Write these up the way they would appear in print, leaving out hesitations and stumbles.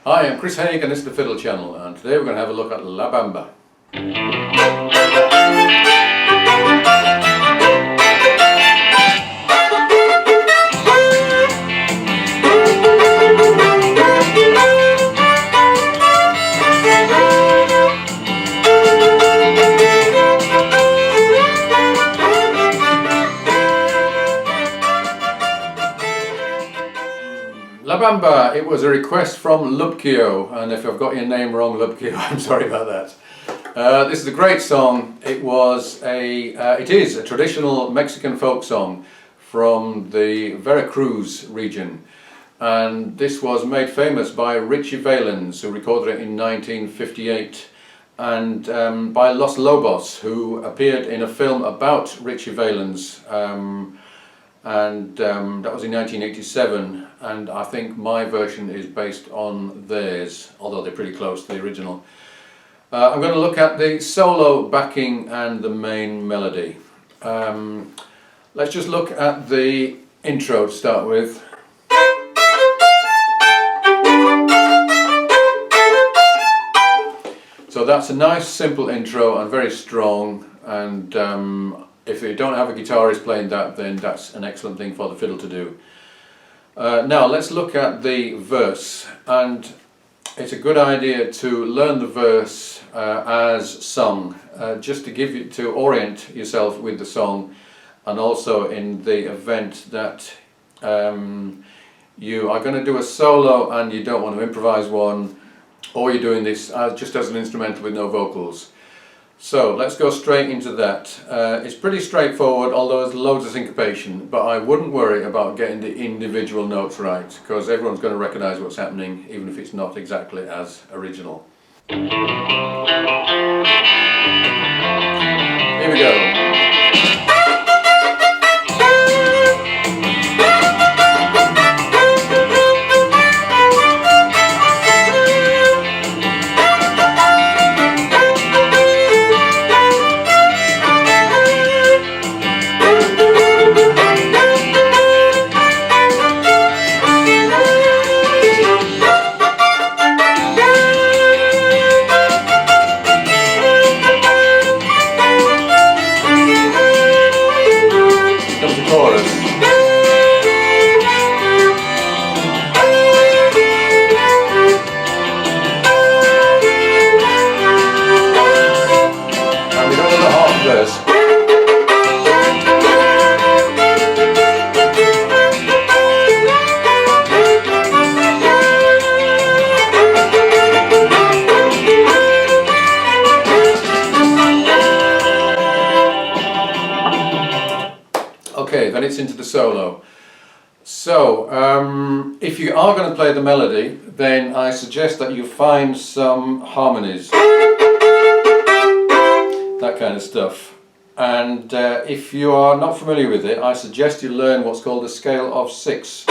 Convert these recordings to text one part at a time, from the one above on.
Hi, I'm Chris Haigh and this is the Fiddle channel, and today we're going to have a look at La Bamba. La Bamba, it was a request from Lubkio, and if I've got your name wrong, Lubkio, I'm sorry about that. This is a great song. It is a traditional Mexican folk song from the Veracruz region, and this was made famous by Richie Valens, who recorded it in 1958, and by Los Lobos, who appeared in a film about Richie Valens. That was in 1987, and I think my version is based on theirs, although they're pretty close to the original. I'm going to look at the solo backing and the main melody. Let's just look at the intro to start with. So that's a nice simple intro and very strong, and if you don't have a guitarist playing that, then that's an excellent thing for the fiddle to do. Now let's look at the verse, and it's a good idea to learn the verse as sung, just to orient yourself with the song, and also in the event that you are going to do a solo and you don't want to improvise one, or you're doing this just as an instrumental with no vocals. So let's go straight into that. It's pretty straightforward, although there's loads of syncopation, but I wouldn't worry about getting the individual notes right, because everyone's going to recognise what's happening, even if it's not exactly as original. Here we go. Okay, then it's into the solo. So, if you are going to play the melody, then I suggest that you find some harmonies, that kind of stuff. And if you are not familiar with it, I suggest you learn what's called a scale of 6.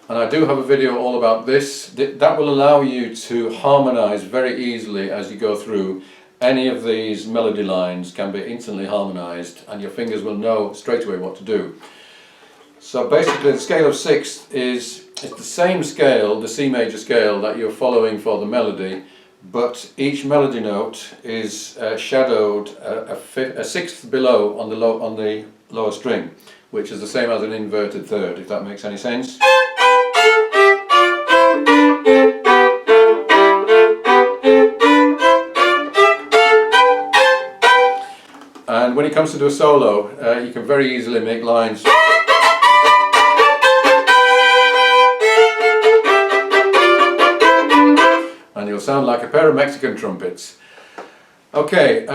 And I do have a video all about this. That will allow you to harmonize very easily as you go through. Any of these melody lines can be instantly harmonized, and your fingers will know straight away what to do. So basically the scale of 6 it's the same scale, the C major scale, that you're following for the melody, but each melody note is shadowed a sixth below on the lower string, which is the same as an inverted third, if that makes any sense. And when it comes to do a solo, you can very easily make lines. And you'll sound like a pair of Mexican trumpets. Okay,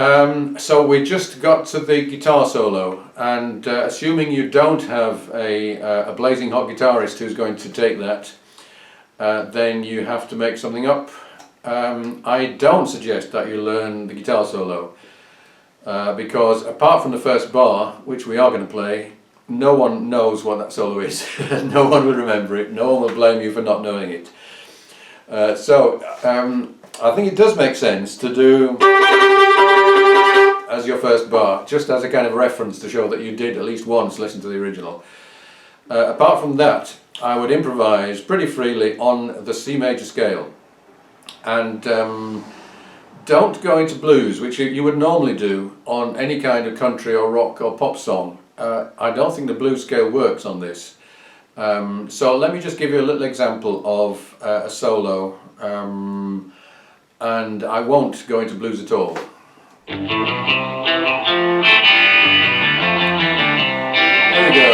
so we just got to the guitar solo, and assuming you don't have a blazing hot guitarist who's going to take that, then you have to make something up. I don't suggest that you learn the guitar solo. Because apart from the first bar, which we are going to play, no one knows what that solo is. No one will remember it, no one will blame you for not knowing it. So I think it does make sense to do as your first bar, just as a kind of reference to show that you did at least once listen to the original. Apart from that, I would improvise pretty freely on the C major scale. And don't go into blues, which you would normally do on any kind of country or rock or pop song. I don't think the blues scale works on this. So let me just give you a little example of a solo, and I won't go into blues at all. There we go.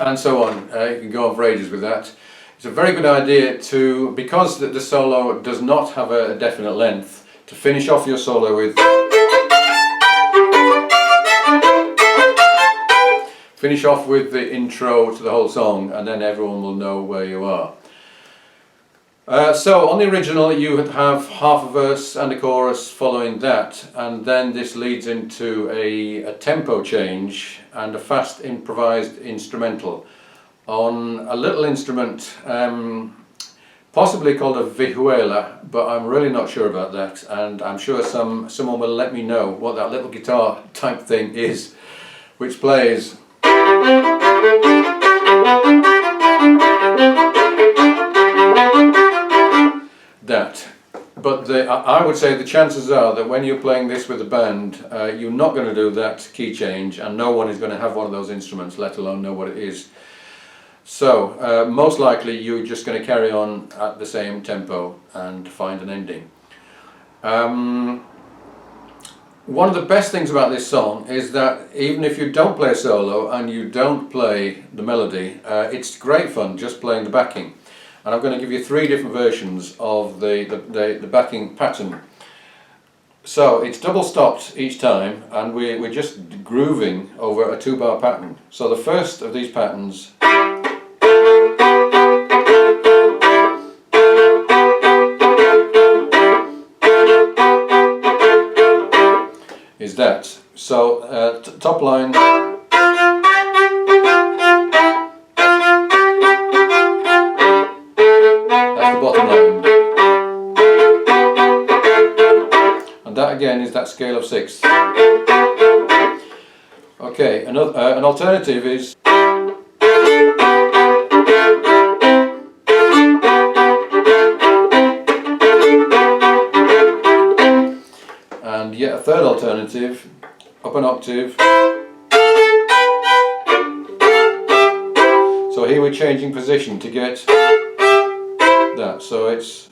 And so on. You can go on for ages with that. It's a very good idea to, because the solo does not have a definite length, to finish off your solo with, finish off with the intro to the whole song, and then everyone will know where you are. So on the original you would have half a verse and a chorus following that, and then this leads into a tempo change and a fast improvised instrumental on a little instrument, possibly called a vihuela, but I'm really not sure about that, and I'm sure someone will let me know what that little guitar type thing is, which plays that. But I would say the chances are that when you're playing this with a band, you're not going to do that key change, and no one is going to have one of those instruments, let alone know what it is. So most likely you're just going to carry on at the same tempo and find an ending. One of the best things about this song is that even if you don't play a solo and you don't play the melody, it's great fun just playing the backing. And I'm going to give you 3 different versions of the backing pattern. So it's double stopped each time, and we're just grooving over a 2-bar pattern. So the first of these patterns is that. So top line, that's the bottom line, and that again is that scale of 6. Okay, an alternative is and yet a third alternative, up an octave. So here we're changing position to get that, so it's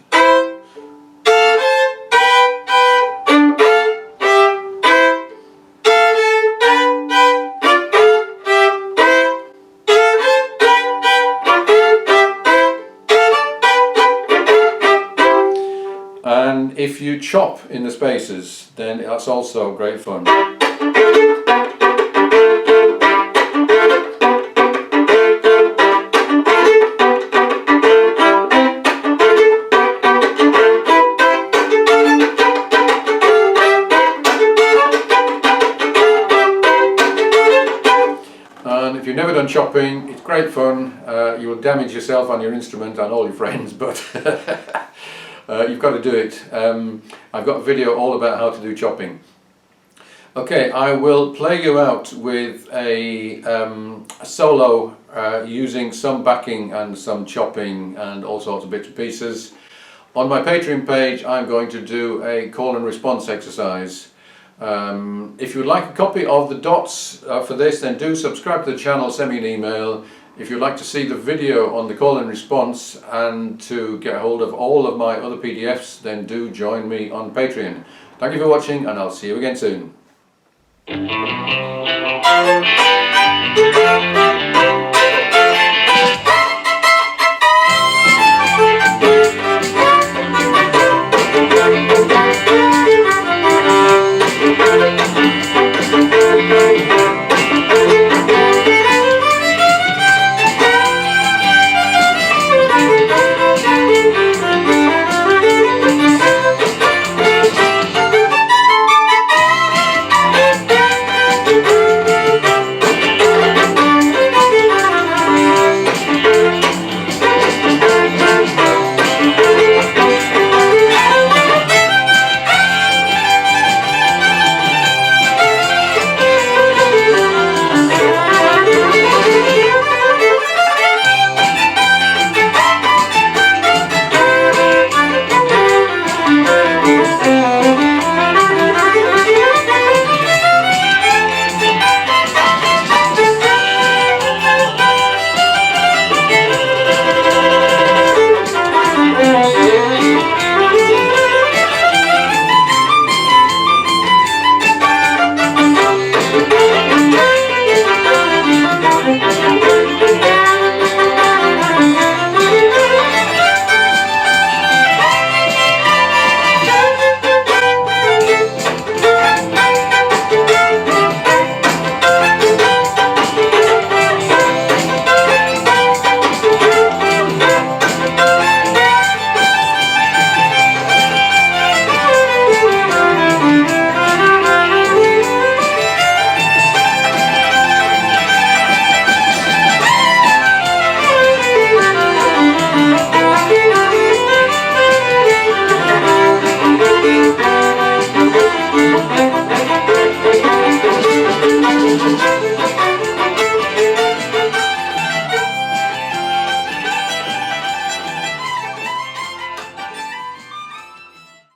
and if you chop in the spaces, then that's also great fun. And if you've never done chopping, it's great fun. You will damage yourself and your instrument and all your friends, but you've got to do it. I've got a video all about how to do chopping. Okay, I will play you out with a solo using some backing and some chopping and all sorts of bits and pieces. On my Patreon page I'm going to do a call and response exercise. If you would like a copy of the dots for this, then do subscribe to the channel, send me an email. If you'd like to see the video on the call and response and to get a hold of all of my other PDFs, then do join me on Patreon. Thank you for watching, and I'll see you again soon.